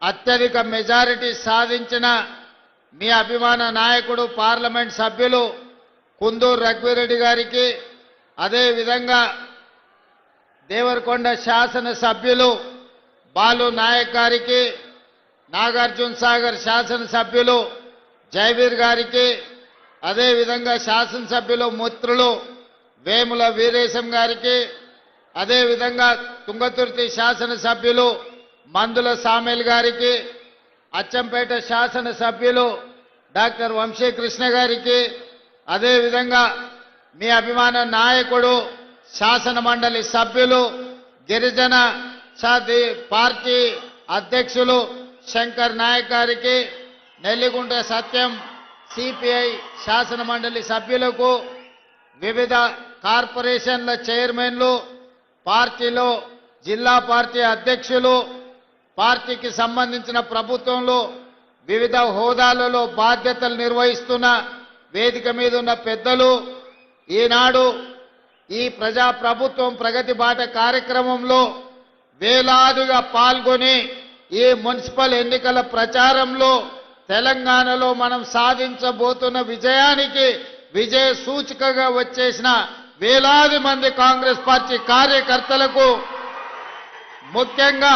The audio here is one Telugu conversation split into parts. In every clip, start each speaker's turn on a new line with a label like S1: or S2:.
S1: అత్యధిక మెజారిటీ సాధించిన మీ అభిమాన నాయకుడు పార్లమెంట్ సభ్యులు కుందూరు రఘువీరెడ్డి గారికి, అదే విధంగా దేవరకొండ శాసన సభ్యులు బాలు నాయక్ గారికి, నాగార్జున సాగర్ శాసన సభ్యులు జైవీర్ గారికి, అదే విధంగా శాసన సభ్యులు మిత్రులు వేముల వీరేశం గారికి, అదే విధంగా తుంగతుర్తి శాసన సభ్యులు మందుల సామేల్ గారికి, అచ్చంపేట శాసన సభ్యులు డాక్టర్ వంశీకృష్ణ గారికి, అదే విధంగా మీ అభిమాన నాయకుడు శాసన మండలి సభ్యులు గిరిజన పార్టీ అధ్యక్షులు శంకర్ నాయక్ గారికి, నెల్లిగుంట సత్యం సిపిఐ శాసన మండలి సభ్యులకు, వివిధ కార్పొరేషన్ల చైర్మన్లు, పార్టీలో జిల్లా పార్టీ అధ్యక్షులు, పార్టీకి సంబంధించిన ప్రభుత్వంలో వివిధ హోదాలలో బాధ్యతలు నిర్వహిస్తున్న వేదిక మీద ఉన్న పెద్దలు, ఈనాడు ఈ ప్రజా ప్రభుత్వం ప్రగతి బాట కార్యక్రమంలో వేలాదిగా పాల్గొని ఈ మున్సిపల్ ఎన్నికల ప్రచారంలో తెలంగాణలో మనం సాధించబోతున్న విజయానికి విజయ సూచికగా వచ్చేసిన వేలాది మంది కాంగ్రెస్ పార్టీ కార్యకర్తలకు, ముఖ్యంగా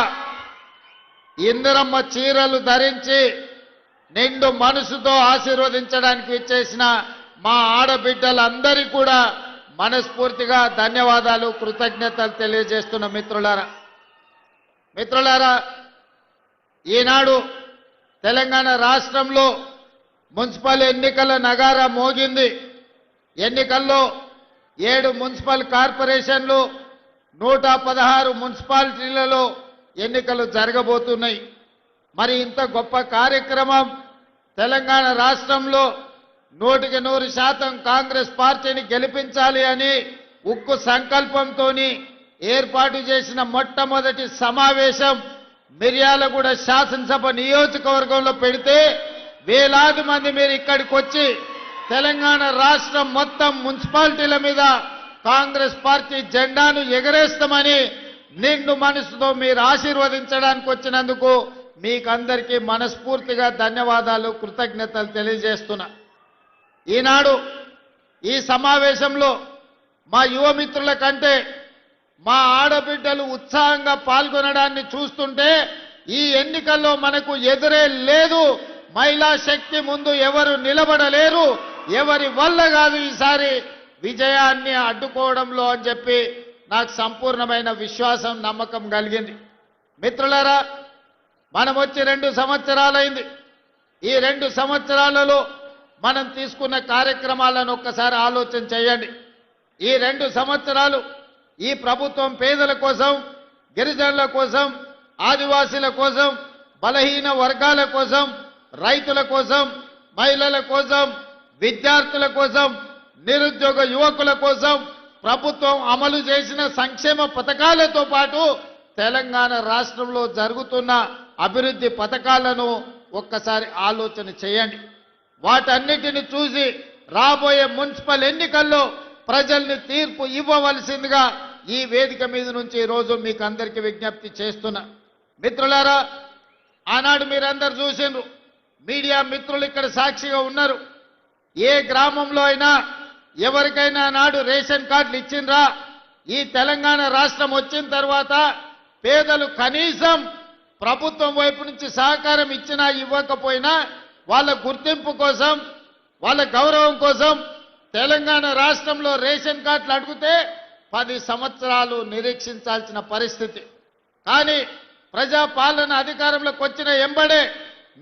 S1: ఇందిరమ్మ చీరలు ధరించి నిండు మనసుతో ఆశీర్వదించడానికి విచ్చేసిన మా ఆడబిడ్డలందరికీ కూడా మనస్ఫూర్తిగా ధన్యవాదాలు, కృతజ్ఞతలు తెలియజేస్తున్న మిత్రులారా, ఈనాడు తెలంగాణ రాష్ట్రంలో మున్సిపల్ ఎన్నికల నగారా మోగింది. ఎన్నికల్లో 7 మున్సిపల్ కార్పొరేషన్లు 116 మున్సిపాలిటీలలో ఎన్నికలు జరగబోతున్నాయి. మరి ఇంత గొప్ప కార్యక్రమం తెలంగాణ రాష్ట్రంలో 100% కాంగ్రెస్ పార్టీని గెలిపించాలి అని ఉక్కు సంకల్పంతో ఏర్పాటు చేసిన మొట్టమొదటి సమావేశం మిర్యాలగూడ శాసనసభ నియోజకవర్గంలో పెడితే వేలాది మంది మీరు ఇక్కడికి వచ్చి తెలంగాణ రాష్ట్రం మొత్తం మున్సిపాలిటీల మీద కాంగ్రెస్ పార్టీ జెండాను ఎగరేస్తామని నిండు మనసుతో మీరు ఆశీర్వదించడానికి వచ్చినందుకు మీకందరికీ మనస్ఫూర్తిగా ధన్యవాదాలు, కృతజ్ఞతలు తెలియజేస్తున్నా. ఈనాడు ఈ సమావేశంలో మా యువమిత్రుల కంటే మా ఆడబిడ్డలు ఉత్సాహంగా పాల్గొనడాన్ని చూస్తుంటే ఈ ఎన్నికల్లో మనకు ఎదురే లేదు. మహిళా శక్తి ముందు ఎవరు నిలబడలేరు, ఎవరి వల్ల కాదు ఈసారి విజయాన్ని అడ్డుకోవడంలో అని చెప్పి నాకు సంపూర్ణమైన విశ్వాసం, నమ్మకం కలిగింది. మిత్రులారా, మనం వచ్చి 2 సంవత్సరాలైంది. ఈ 2 సంవత్సరాలలో మనం తీసుకున్న కార్యక్రమాలను ఒక్కసారి ఆలోచన చేయండి. ఈ 2 సంవత్సరాలు ఈ ప్రభుత్వం పేదల కోసం, గిరిజనుల కోసం, ఆదివాసీల కోసం, బలహీన వర్గాల కోసం, రైతుల కోసం, మహిళల కోసం, విద్యార్థుల కోసం, నిరుద్యోగ యువకుల కోసం ప్రభుత్వం అమలు చేసిన సంక్షేమ పథకాలతో పాటు తెలంగాణ రాష్ట్రంలో జరుగుతున్న అభివృద్ధి పథకాలను ఒక్కసారి ఆలోచన చేయండి. వాటన్నిటిని చూసి రాబోయే మున్సిపల్ ఎన్నికల్లో ప్రజల్ని తీర్పు ఇవ్వవలసిందిగా ఈ వేదిక మీద నుంచి ఈరోజు మీకు అందరికీ విజ్ఞప్తి చేస్తున్నా. మిత్రులారా, ఆనాడు మీరందరూ చూసిండ్రు, మీడియా మిత్రులు ఇక్కడ సాక్షిగా ఉన్నారు. ఏ గ్రామంలో అయినా ఎవరికైనా నాడు రేషన్ కార్డులు ఇచ్చిండ్రా? ఈ తెలంగాణ రాష్ట్రం వచ్చిన తర్వాత పేదలు కనీసం ప్రభుత్వం వైపు నుంచి సహకారం ఇచ్చినా ఇవ్వకపోయినా వాళ్ళ గుర్తింపు కోసం, వాళ్ళ గౌరవం కోసం తెలంగాణ రాష్ట్రంలో రేషన్ కార్డులు అడిగితే 10 సంవత్సరాలు నిరీక్షించాల్సిన పరిస్థితి. కానీ ప్రజాపాలన అధికారంలోకి వచ్చిన ఎంబడే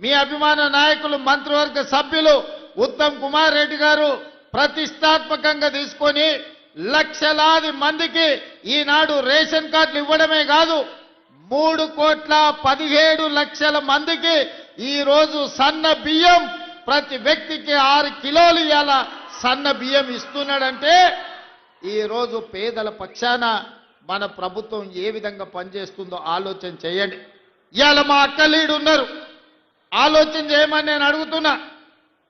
S1: మీ అభిమాన నాయకులు, మంత్రివర్గ సభ్యులు ఉత్తమ్ కుమార్ రెడ్డి గారు ప్రతిష్టాత్మకంగా తీసుకొని లక్షలాది మందికి ఈనాడు రేషన్ కార్డులు ఇవ్వడమే కాదు, 3,17,00,000 మందికి ఈ రోజు సన్న బియ్యం ప్రతి వ్యక్తికి 6 కిలోలు ఇయాల సన్న బియ్యం ఇస్తున్నాడంటే ఈ రోజు పేదల పక్షాన మన ప్రభుత్వం ఏ విధంగా పనిచేస్తుందో ఆలోచన చేయండి. ఇయాల మా అక్కలీడు ఉన్నారు, ఆలోచన చేయమని నేను అడుగుతున్నా.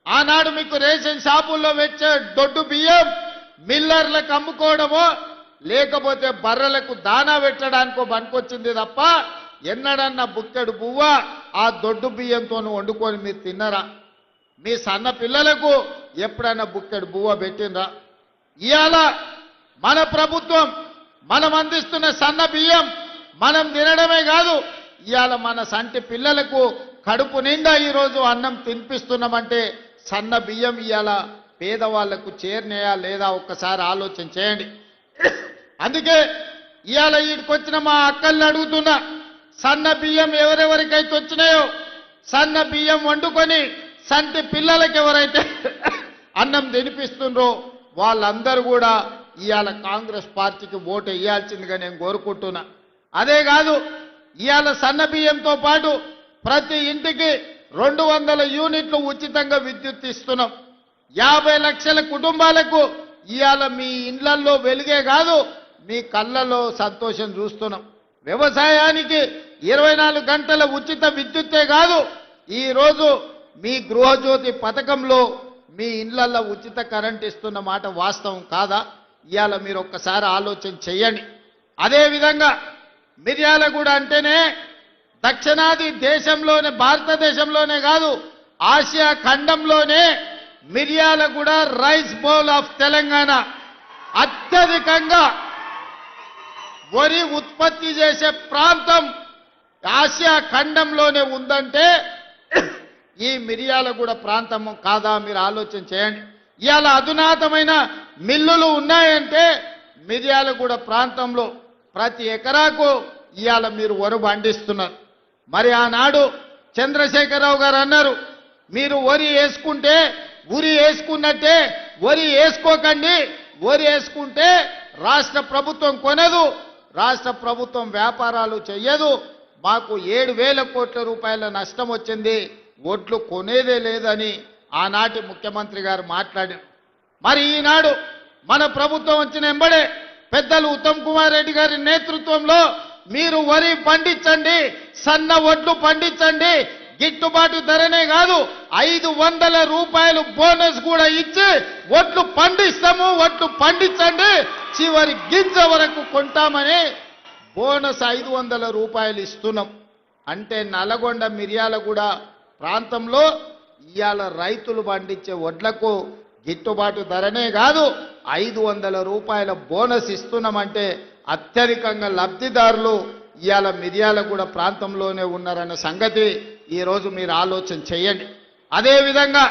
S1: ఆనాడు మీకు రేషన్ షాపుల్లో వచ్చే దొడ్డు బియ్యం మిల్లర్లకు అమ్ముకోవడమో లేకపోతే బర్రెలకు దానా పెట్టడానికో పనికొచ్చింది తప్ప ఎన్నడన్నా బుక్కెడు బువ్వ ఆ దొడ్డు బియ్యంతో వండుకొని మీరు తిన్నారా? మీ సన్న పిల్లలకు ఎప్పుడైనా బుక్కెడు బువ్వ పెట్టినరా? ఇవాళ మన ప్రభుత్వం మనం అందిస్తున్న సన్న బియ్యం మనం తినడమే కాదు, ఇవాళ మన సంటి పిల్లలకు కడుపు నిండా ఈరోజు అన్నం తినిపిస్తున్నామంటే సన్న బియ్యం ఇవాళ పేదవాళ్లకు చేరినాయా లేదా ఒక్కసారి ఆలోచన చేయండి. అందుకే ఇవాళ వీడికొచ్చిన మా అక్కల్ని అడుగుతున్నా, సన్న బియ్యం ఎవరెవరికైతే వచ్చినాయో సన్న బియ్యం వండుకొని సంటి పిల్లలకి ఎవరైతే అన్నం తినిపిస్తుండ్రో వాళ్ళందరూ కూడా ఇవాళ కాంగ్రెస్ పార్టీకి ఓటు వేయాల్సిందిగా నేను కోరుకుంటున్నా. అదే కాదు, ఇవాళ సన్న బియ్యంతో పాటు ప్రతి ఇంటికి 200 యూనిట్లు ఉచితంగా విద్యుత్ ఇస్తున్నాం. 50 లక్షల కుటుంబాలకు ఇవాళ మీ ఇండ్లల్లో వెలుగే కాదు, మీ కళ్ళలో సంతోషం చూస్తున్నాం. వ్యవసాయానికి 24 గంటల ఉచిత విద్యుత్తే కాదు, ఈరోజు మీ గృహజ్యోతి పథకంలో మీ ఇండ్లల్లో ఉచిత కరెంట్ ఇస్తున్న మాట వాస్తవం కాదా? ఇవాళ మీరు ఒక్కసారి ఆలోచన చెయ్యండి. అదేవిధంగా మిర్యాలగూడ అంటేనే దక్షిణాది దేశంలోనే, భారతదేశంలోనే కాదు ఆసియా ఖండంలోనే Miryalaguda rice bowl of Telangana, అత్యధికంగా వరి ఉత్పత్తి చేసే ప్రాంతం ఆసియా ఖండంలోనే ఉందంటే ఈ మిర్యాలగూడ ప్రాంతం కాదా? మీరు ఆలోచన చేయండి. ఇవాళ అధునాతమైన మిల్లులు ఉన్నాయంటే మిర్యాలగూడ ప్రాంతంలో ప్రతి ఎకరాకు ఇవాళ మీరు వరి పండిస్తున్నారు. మరి ఆనాడు చంద్రశేఖరరావు గారు అన్నారు, మీరు వరి వేసుకుంటే ఉరి వేసుకున్నట్టే వరి వేసుకోకండి, వరి వేసుకుంటే రాష్ట్ర ప్రభుత్వం కొనదు, రాష్ట్ర ప్రభుత్వం వ్యాపారాలు చెయ్యదు, మాకు 7,000 కోట్ల రూపాయల నష్టం వచ్చింది, ఓట్లు కొనేదే లేదని ఆనాటి ముఖ్యమంత్రి గారు మాట్లాడారు. మరి ఈనాడు మన ప్రభుత్వం వచ్చిన ఎంబడే పెద్దలు ఉత్తమ్ కుమార్ రెడ్డి గారి నేతృత్వంలో మీరు వరి పండించండి, సన్న వడ్లు పండించండి, గిట్టుబాటు ధరనే కాదు 500 రూపాయలు బోనస్ కూడా ఇచ్చి వడ్లు పండిస్తాము, వడ్లు పండించండి, చివరి గింజ వరకు కొంటామని బోనస్ 500 రూపాయలు ఇస్తున్నాం. అంటే నల్గొండ మిర్యాలగూడ ప్రాంతంలో ఇవాళ రైతులు పండించే వడ్లకు గిట్టుబాటు ధరనే కాదు 500 రూపాయల బోనస్ ఇస్తున్నామంటే అత్యధికంగా లబ్ధిదారులు ఇవాళ మిర్యాలగూడ ప్రాంతంలోనే ఉన్నారన్న సంగతి ఈరోజు మీరు ఆలోచన చేయండి. అదేవిధంగా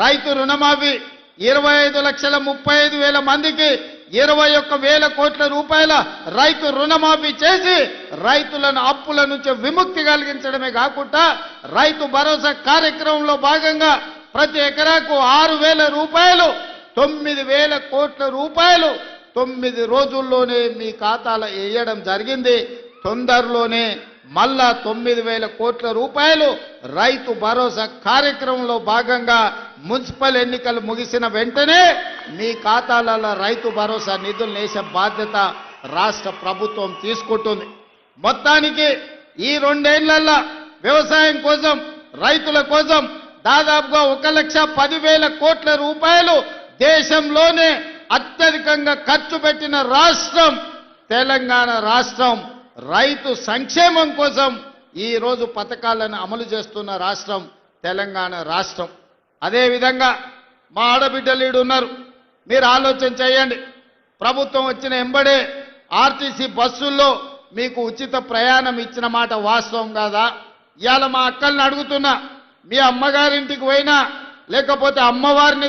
S1: రైతు రుణమాఫీ 25,35,000 మందికి 21,000 కోట్ల రూపాయల రైతు రుణమాఫీ చేసి రైతులను అప్పుల నుంచి విముక్తి కలిగించడమే కాకుండా రైతు భరోసా కార్యక్రమంలో భాగంగా ప్రతి ఎకరాకు 6,000 రూపాయలు, 9,000 కోట్ల రూపాయలు 9 రోజుల్లోనే మీ ఖాతాలో వేయడం జరిగింది. తొందరలోనే మళ్ళా 9,000 కోట్ల రూపాయలు రైతు భరోసా కార్యక్రమంలో భాగంగా మున్సిపల్ ఎన్నికలు ముగిసిన వెంటనే మీ ఖాతాలలో రైతు భరోసా నిధులు వేసే బాధ్యత రాష్ట్ర ప్రభుత్వం తీసుకుంటుంది. మొత్తానికి ఈ 2 ఏళ్లలో వ్యవసాయం కోసం, రైతుల కోసం దాదాపుగా 1,10,000 కోట్ల రూపాయలు దేశంలోనే అత్యధికంగా ఖర్చు పెట్టిన రాష్ట్రం తెలంగాణ రాష్ట్రం. రైతు సంక్షేమం కోసం ఈ రోజు పథకాలను అమలు చేస్తున్న రాష్ట్రం తెలంగాణ రాష్ట్రం. అదేవిధంగా మా ఆడబిడ్డలు ఉన్నారు, మీరు ఆలోచన చేయండి. ప్రభుత్వం వచ్చిన ఎంబడే ఆర్టీసీ బస్సుల్లో మీకు ఉచిత ప్రయాణం ఇచ్చిన మాట వాస్తవం కాదా? ఇవాళ మా అక్కల్ని అడుగుతున్నా, మీ అమ్మగారింటికి పోయినా లేకపోతే అమ్మవారిని